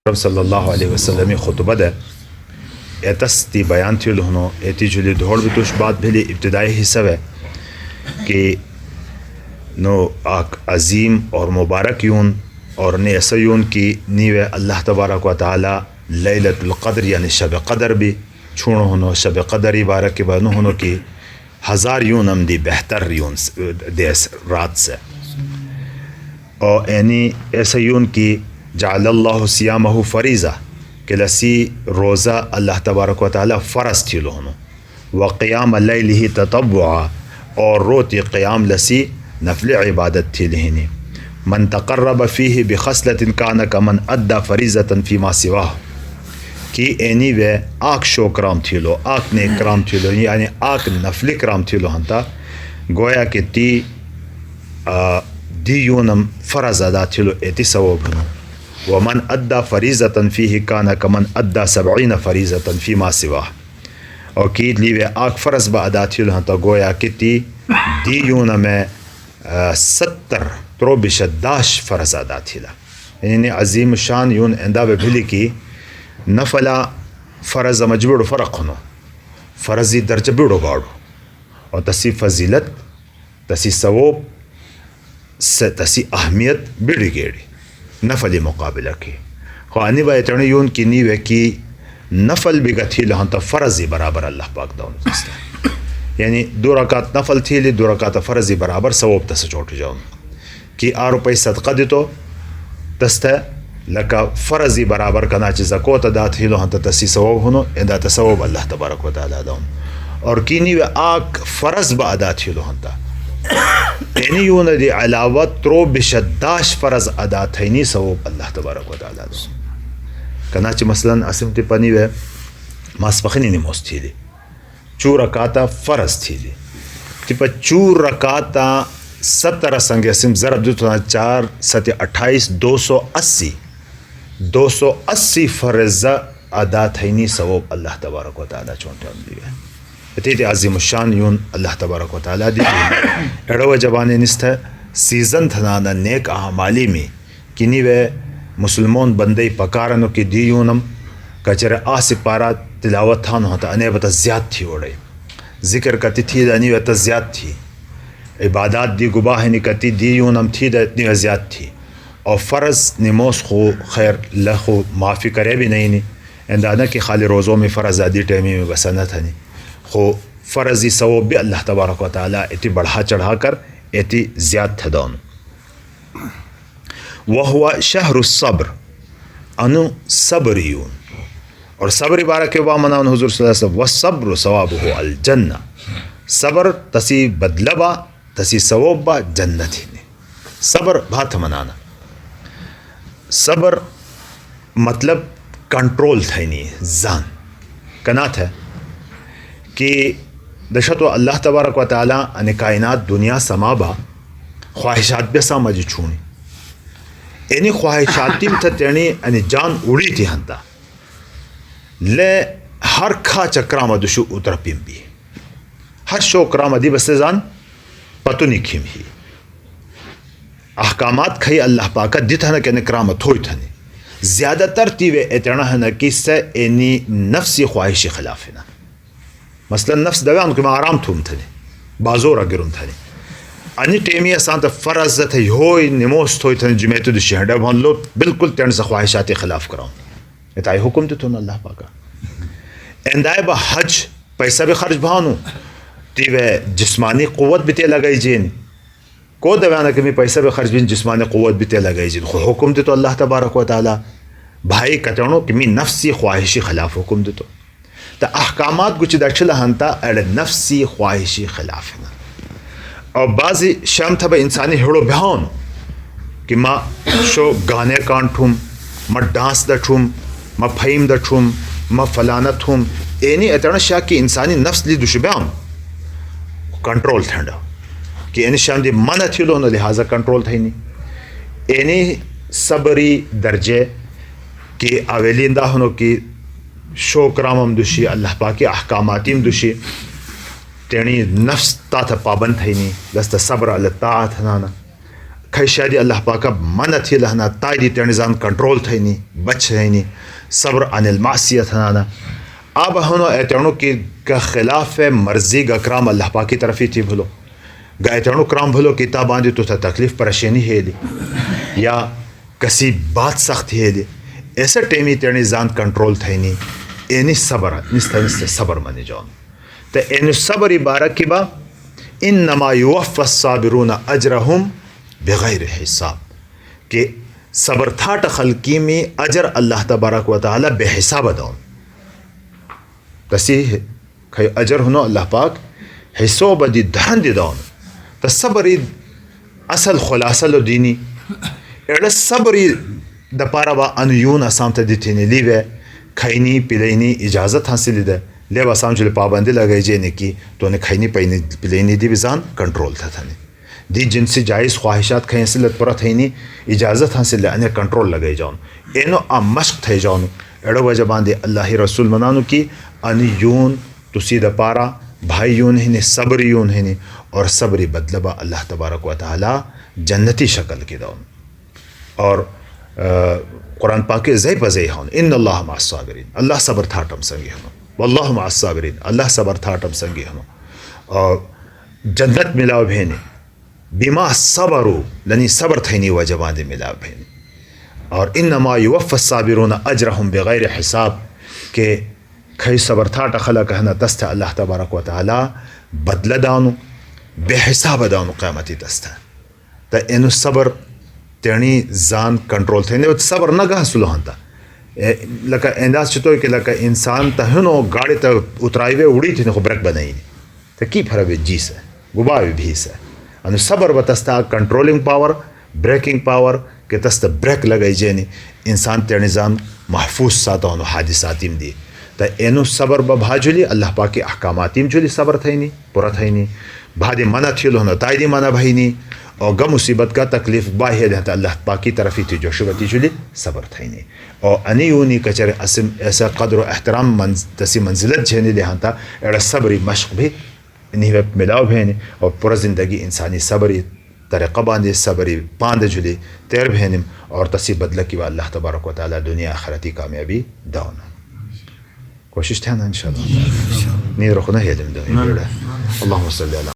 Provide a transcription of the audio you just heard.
صلی اللہ علیہ وسلم خطبہ ده تی بیان تھی لہنو ایتی جلی دھوڑ بھی توش بات بھلی ابتدائی حصہ ہے کہ نو آک عظیم اور مبارک یون اور نے ایسا یون کی نیوے اللہ تبارک و تعالی لیلت القدر یعنی شب قدر بھی چھوڑو ہنو شب قدری بارک بانو ہنو کی 1000 یون ہم دی بہتر یون دیس رات سے اور اینی ایسا یون کی جعل اللہ سیامہ فریضہ کہ لسی روزہ اللہ تبارک و تعالی فرض تھی لہنو وقیام اللیلہ تطوعا اور روتی قیام لسی نفل عبادت تھی لہنی من تقرب فیہ بخصلت کان کمن ادى فریضة فیما سواہ کی اینی وے آک شو کرام تھی لو آک نے کرام تھی لو یعنی آک نفل کرام تھی لو ہنتا گویا کہ دی یونم فرض ادا تھی لو ایتی ثواب ہنو ومن ادى فریضة فیہ کان کمن ادى 70 فریضة فیما سواہ اور کی لیوے آک فرض با ادا تھی لو ہنتا گویا کہ دی یونم میں 70 داش فرض ادا تھی لا یعنی عظیم شان یون اندہ بے بھلی کی نفلا فرض مجبور فرق ہنو فرضی درجہ بیڑو گاڑو اور تسی فضیلت تسی ثواب تسی اہمیت بیڑی گیڑی نفلی مقابلہ کی خوانی با اتنی یون کی نیوے کی نفل بھی گتھی لہن تا فرضی برابر اللہ پاک داؤن دستا یعنی 2 رکعت نفل تھی لی 2 رکعت فرضی برابر ثواب تس چوٹ جاؤن کی 8 روپے صدقہ دیتو تستا لکا فرضی برابر کنا چی زکوت ادا تھی لہن تا تسی ثواب ہنو ادا تا ثواب اللہ تبارک و تعالی داؤن اور کی نیوے آک فرض با ادا تھی لہن تا اینی یون دی علاوہ 23 فرض ادا تھینی ثواب اللہ تبارک و تعالی دو کنا چی مثلا اسم تی پنی وے ماسپخنی نموز تھی لی 4 رکاتا فرض تھی لی تی پا 4 رکاتا 17 سنگ اسم ضرب دیتونا 4 7 28 280 فرض ادا تھینی ثواب اللہ تبارک و تعالی چونٹا دیوے اتیت عظیم الشان یون اللہ تبارک و تعالی دی اڑو جبانے نست ہے سیزن تھنانا نیک اعمالی میں کنی وے مسلمون بندے پکارنو کی دی یونم کچر آسی پارا تلاوت تھانو ہوتا انے بتا زیاد تھی اوڑے ذکر کتی تھی دا نیوے تا زیاد تھی عبادات دی گباہ نکتی دی یونم تھی دا اتنی زیاد تھی اور فرض نموز خو خیر لخو معافی کرے بھی نہیں اندانا کی خالی روزوں میں فرض آدی ٹیمی میں بسنت ہے خو فرضی ثواب بھی اللہ تبارک و تعالی ایتی بڑھا چڑھا کر ایتی زیاد تھدون وہو شہر الصبر انو صبریون اور صبر بارہ کے وامناون حضور صلی اللہ علیہ وسلم والصبر ثوابہ الجنہ صبر تسی بدلبا تسی ثوابا جنت ہی صبر بات منانا صبر مطلب کنٹرول تھینی زان کنات ہے کہ دشت و اللہ تبارک و تعالی ان کائنات دنیا سمابا خواہشات بے سامجی چھونی اینی خواہشاتی تھا تینی ان جان اڑی تھی ہنتا لے ہر کھا چکرام دشو اتر پیم بھی ہر شو کرام دی بس زان پتو نکھیم ہی احکامات کھئی اللہ پاکا دیتا ہے کہ نکرامت ہوئی تھنی زیادہ تر تیوے اتنا ہے کہ سے اینی نفسی خواہشی خلاف ہے نا مثلا نفس دوان کہ میں آرام تھوم تھنی بازورا گرم تھنی انی ٹیمی اسان تا فرض تھی ہوئی نموز تھوئی تھنی جمعیتو دشی ہنڈا بہن لو بالکل تین سے خواہشاتی خلاف کراؤں اتائی حکم دیتو نا اللہ پاکا اندائے با حج پیسہ بھی خرج بھانو تیوے جسمانی قوت بھی تے لگائی جین کو دوانا کہ میں پیسہ بھی خرج بین جسمانی قوت بھی تے لگائی جین خو حکم دیتو اللہ تبارک و تعالی بھائی کتنو کہ میں نفسی خواہشی خلاف حکم دیتو تا احکامات کچھ دچھل ہنتا اڑ نفسی خواہشی خلاف ہے اور بعضی شام تھا با انسانی ہڑو بہون کہ ما شو گانے کانٹھوم ما ڈانس دٹھوم ما پھیم دٹھوم ما فلانت ہوم اینی اتنا شاہ کی انسانی نفس لی دوش بہون کنٹرول تھنڈا کہ اینی شام دی منع تھی لو لہذا کنٹرول تھا اینی صبری درجے کہ اویلیندہ ہنو کی شو کرامم دوشی اللہ پاکی احکاماتیم دوشی تینی نفس تا تھا پابند تھینی دست صبر اللہ طاعت ہنانا کھائی شادی اللہ پاکہ منع تھی لہنا تائیدی تیرنزان کنٹرول تھا نہیں بچ ہے نہیں صبر عن المعصیت ہنانا اب ہنو ایترنو کی کا خلاف مرضی گا کرام اللہ پاکی طرفی تھی بھلو گا ایترنو کرام بھلو کتاب آندی تو تھا تکلیف پریشانی ہے لی یا کسی بات سخت ہے لی ایسا ٹیمی تیرنی زان کنٹرول تھا نہیں اینی صبر نستے صبر مانی جان تو اینی صبر عبارت کی با انما یوفى الصابرون اجرهم بغیر حساب کہ صبر تھاٹ خلقی میں اجر اللہ تبارک و تعالی بے حساب دون تسی کھائی اجر ہنو اللہ پاک حساب دی دھرن دی دون تا صبری اصل خلاصہ لو دینی ایڈا صبری دا پارا با انیون اسام تا دیتینی لیوے کھائنی پلینی اجازت حاصل دے لے بسام جو پابندی لگائی جینے کی تو انہیں کھائنی پلینی دی بزان کنٹرول تھا تھا دی جنسی جائز خواہشات کھائیں سلت پرا تھینی اجازت حاصل لے انہیں کنٹرول لگائی جاؤن اینو مشق تھے جاؤن ایڈو وجہ باندے اللہ رسول منانو کی ان یون تسی دا پارا بھائی یون ہی صبر یون ہی اور صبری بدلبا اللہ تبارک و تعالی جنتی شکل کی داؤن اور قرآن پاک زی پزی ہون ان اللہ مع الصابرین اللہ صبر تھاٹم سنگی ہنو واللہ مع الصابرین اللہ صبر تھاٹم سنگی ہنو اور جنت ملاو بھینے بما صبرو لنی صبر تھینی وجہ باندے ملاو بھینے اور انما یوفى الصابرون اجرهم بغیر حساب کہ کھئی صبر تھاٹا خلق ہنا تست اللہ تبارک و تعالی بدل دانو بے حساب دانو قیامتی تست تا اینو صبر تیرنی زان کنٹرول تھے صبر نہ گاہ سلوہن تا لکا انداز چطور کہ لکا انسان تا ہنو گاڑی تا اترائی وے اڑی تھی نخو بریک بنائی نہیں تا کی پھر بھی جیس ہے گباوی بھیس ہے انو صبر و تستا کنٹرولنگ پاور بریکنگ پاور کہ تستا بریک لگائی جینی انسان تیرنی زان محفوظ ساتا ہنو حادثاتیم دی تا اینو صبر بھاجولی اللہ پاکی احکاماتیم جولی صبر تھینی پورا تھینی بھادی منع تھیلو ہنو تائیدی منع بھینی اور غم مصیبت کا تکلیف باہی ہے اللہ پاکی طرفی تھی جو شبتی جلی صبر تھینی اور انیونی کچر اسم ایسا قدر و احترام تسی منزلت جھینی لہانتا ایڑا صبری مشق بھی انہی ملاو بھینی اور پورا زندگی انسانی صبری طریقہ باندے صبری پاند جلی تیر بھینم اور تسی بدلہ کی با اللہ تبارک و تعالی دنیا آخرتی کامیابی داؤنا کوشش تھانا انشاءاللہ نیر رخنا ہے دم دو اللہم صلی اللہ